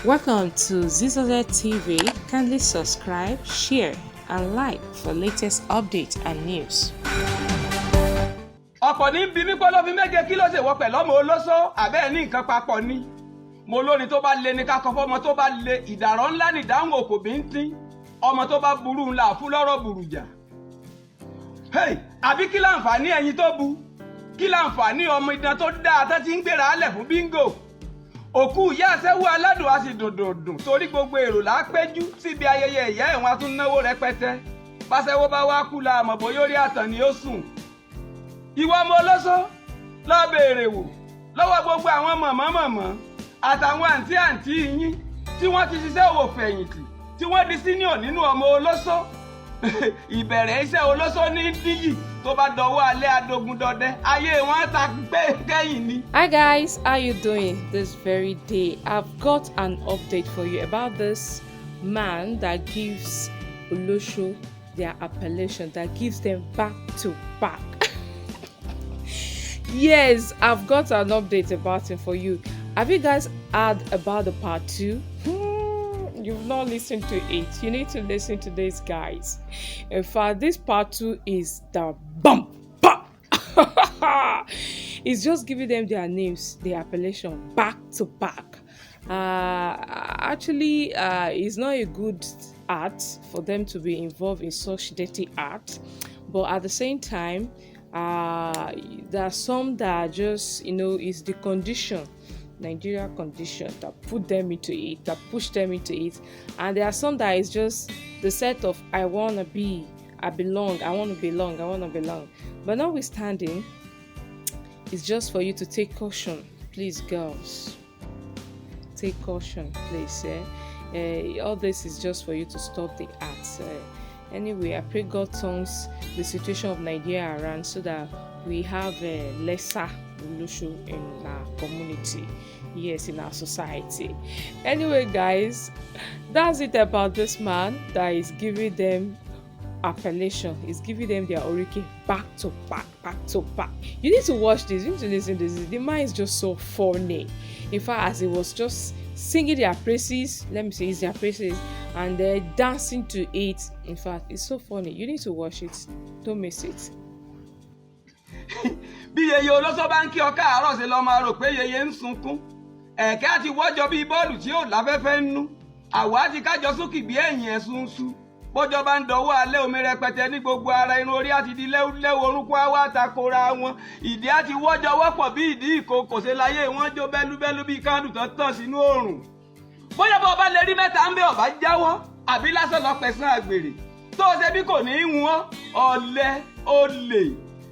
Welcome to Zisodel TV. Kindly subscribe, share, and like for latest updates and news. Ọ̀pọ̀ ní bí mi pé Olofin meje kí ló ṣe wọ pẹ̀lú ọmọ Oloso àbẹ́ ní nǹkan papọ̀ ni. Mo lóni tó bá lé ní ká kọ́ fọ́mọ tó bá lé ìdàrọ̀ ńlá ní ìdáhùn òkò bíntín. Ọmọ tó bá burú ńlá fún lọ́rọ̀ burújà. Hey, àbí kí láǹfààní ẹyin tó bu? Kí láǹfààní ọmọ idán tó dáa tó ti ń gbéra álẹ̀ fún bíngò? Òkú ìyá àṣẹ́wó aládùn á sì dòdòdùn torí gbogbo èrò là á péjú síbi ayẹyẹ ìyá ẹ̀wọ̀n á tún náwó rẹpẹtẹ. Báṣẹ́wó bá wá kú la àmọ̀ bóyá orí àtàn ni ó sùn. Ìwọ ọmọ Olóso lọ béèrè wò lọ́wọ́ gbogbo àwọn mọ̀mọ́ àtàwọn àǹtí yín tí wọ́n ti ṣiṣẹ́ òwò fẹ̀yìntì tí wọ́n di senior nínú ọmọ Olóso. Ìbẹ̀rẹ̀ iṣẹ́ Olóso ní díyì tó bá dọwọ́ alẹ́ adogun dọdẹ ayé wọn ta kẹ́yìn ni. Hi guys, how you doing this very day? I've got an update for you about this man that gives Olosho their appellation, that gives them back to back. Yes, I've got an update about him for you. Have you guys heard about the part 2? You've not listened to it. You need to listen to this, guys. In fact, this part 2 is the bump. It's just giving them their names, their appellation, back to back. Actually, it's not a good art for them to be involved in such dirty art. But at the same time, there are some that are just, it's the condition, Nigeria condition, that put them into it, that push them into it. And there are some that is just the set of I want to be, I belong, I want to belong, I want to belong. But notwithstanding, it's just for you to take caution, please, girls. Take caution, please. All this is just for you to stop the acts. Anyway, I pray God turns the situation of Nigeria around so that we have a lesser Olosho in our community, yes, in our society. Anyway, guys, that's it about this man that is giving them appellation. He's giving them their Oriki back to back, back to back. You need to watch this. You need to listen to this. The man is just so funny. In fact, as he was just singing their praises, let me say it's their praises, and they're dancing to it. In fact, it's so funny. You need to watch it. Don't miss it. Bí yeye Olóso bá ń kí ọ káàárọ̀ ṣe lọ máa rò pé yeye ń sunkún. Ẹ̀kẹ́ àti wọ́jọ bíi bọ́ọ̀lù tí ò láfẹ́fẹ́ ń nú. Àwọ̀ àti kájọ sókè bí ẹ̀yìn ẹ̀ sunsun. Bọ́jọ́ bá ń dọwọ́ alẹ́ omi rẹpẹtẹ ní gbogbo ara irun orí àti di lẹ́wọ̀ orúnkún àwa àtakora wọn. Ìdí àti wọ́jọ wọ́pọ̀ bí ìdí ìkòkò ṣe láyé wọn jó bẹ́lúbẹ́lú bíi kándù tó tàn sínú oòrùn. Bóyá bọ́ ọba lè rí mẹ́ta ń bẹ ọba jáwọ́ àbí lásán lọ pẹ̀sán àgbèrè. Tó o ṣe bí kò ní í wọ́n ọ̀lẹ olè.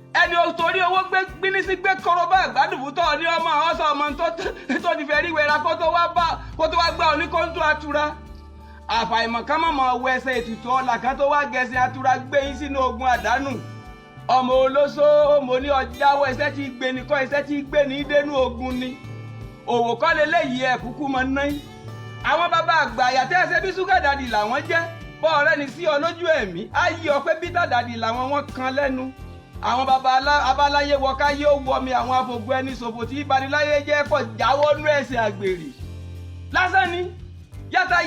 Ẹni o torí owó gbínísí gbé kọ́rọ́bá àgbàdùbù tó ní ọmọ ọ̀sán ọmọ tó ti fẹ́ rí wẹ̀ra kó tó wá gbá oníkóńtó atura. Àfàìmọ̀ ká mọ̀ wọ ẹsẹ̀ ètùtù ọ̀la kan tó wá gẹ̀ẹ́sì atura gbé yín sínú ogun àdánù. Ọmọ Olóso mo ní ọjàwọ̀ ẹsẹ̀ tí gbé ní kọ́ ẹsẹ̀ tí gbé ní dénú ogun ni. Òwò kọ́ leléyìí ẹ̀ kúkú mọ náà. Àwọn bàbá àgbà àyàtẹ́ ẹsẹ̀ bí ṣúgà dàdì làwọn jẹ́. Bọ́ ọ̀rẹ́ ni sí ọ lójú ẹ̀mí, á yí ọ pé bítà dàdì làwọn wọn kan lẹ́nu. Àwọn bàbá abáláyé wọká yóò wọ mi àwọn afògùn ẹni ṣòfò tí ìbaniláyé jẹ́ kọ̀ jáwọ́ nú ẹ̀sìn àgbèrè. Lásán ni yàtà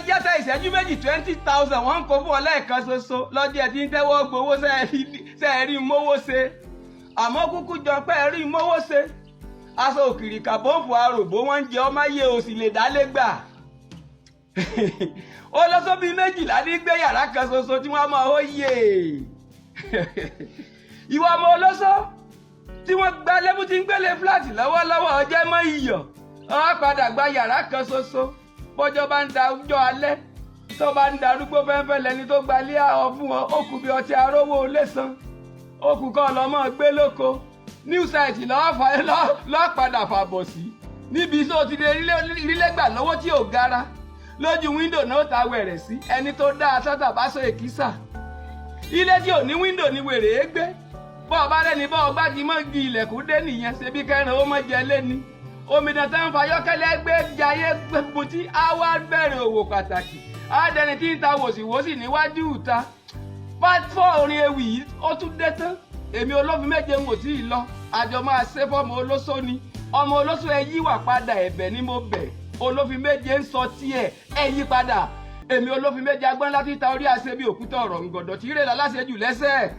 ìṣẹ́jú méjì 20,000 wọ́n ń kó fún ọ lẹ́ẹ̀kan ṣoṣo lọ́jọ́ ẹ̀ tí ń tẹ́wọ́ gbowó sẹ́ẹ̀rí mówó ṣe. Àmọ́ kúkú jọ pé ẹ̀rí mówó ṣe. Aṣọ òkìrì kàbọ́ǹfù àròbó wọ́n ń jẹ ọmọ ayé òsì lè dálé gbà. Olóso bíi 12 ní gbé yàrá kan ṣoṣo tí wọ́n máa hó yè. Ìwọ ọmọ Olóso tí wọ́n gba lẹ́bù tí ń gbélé fúláàtì lọ́wọ́lọ́wọ́ ọjẹ́ mọ́ iyọ̀. Wọ́n padà gba yàrá kan ṣoṣo. Bọ́jọ́ bá ń da ọjọ́ alẹ́ tó bá ń darúgbó fẹ́ńfẹ́ lẹni tó gba ilé àwọ̀ fún ọ ó kù bí ọtí arówó lẹ́sàn ó kù kọ́ lọ́mọ gbé lóko new site lọ́ọ́ padà fàbọ̀ sí níbi tó ti lè rílé gbà lọ́wọ́ tí ò gara lójú wíńdò náà ta wẹ̀rẹ̀ sí ẹni tó dá aṣọ́tà bá sọ èkísà ilé tí ò ní wíńdò ní wèrè é gbé bọ́ ọba rẹ̀ ní bọ́ ọgbà tí mọ́ gi ilẹ̀kùn dé nìyẹn ṣe bí kẹrin ó mọ́ jẹ lẹ́ni. Omidan tó ń fa yọ́kẹ́lẹ́ gbé jayé gbogbo tí a wá bẹ̀rẹ̀ òwò pàtàkì. Adẹni tí ń ta wòsíwòsí níwájú ìta. Part 4 orin ewì yìí ó tún dé tán. Èmi Olofin meje ń wò tí ì lọ. Àjọ máa ṣe fọ́mọ Olóso ni. Ọmọ Olóso ẹ yíwà padà ẹ̀bẹ̀ ni mo bẹ̀. Olofin meje ń sọ tiẹ̀ ẹ yí padà èmi Olofin meje agbọ́n láti ta orí àṣẹ bí òkúta ọ̀rọ̀ ngọ̀dọ̀ tí rè láláṣẹ jù lẹ́sẹ̀.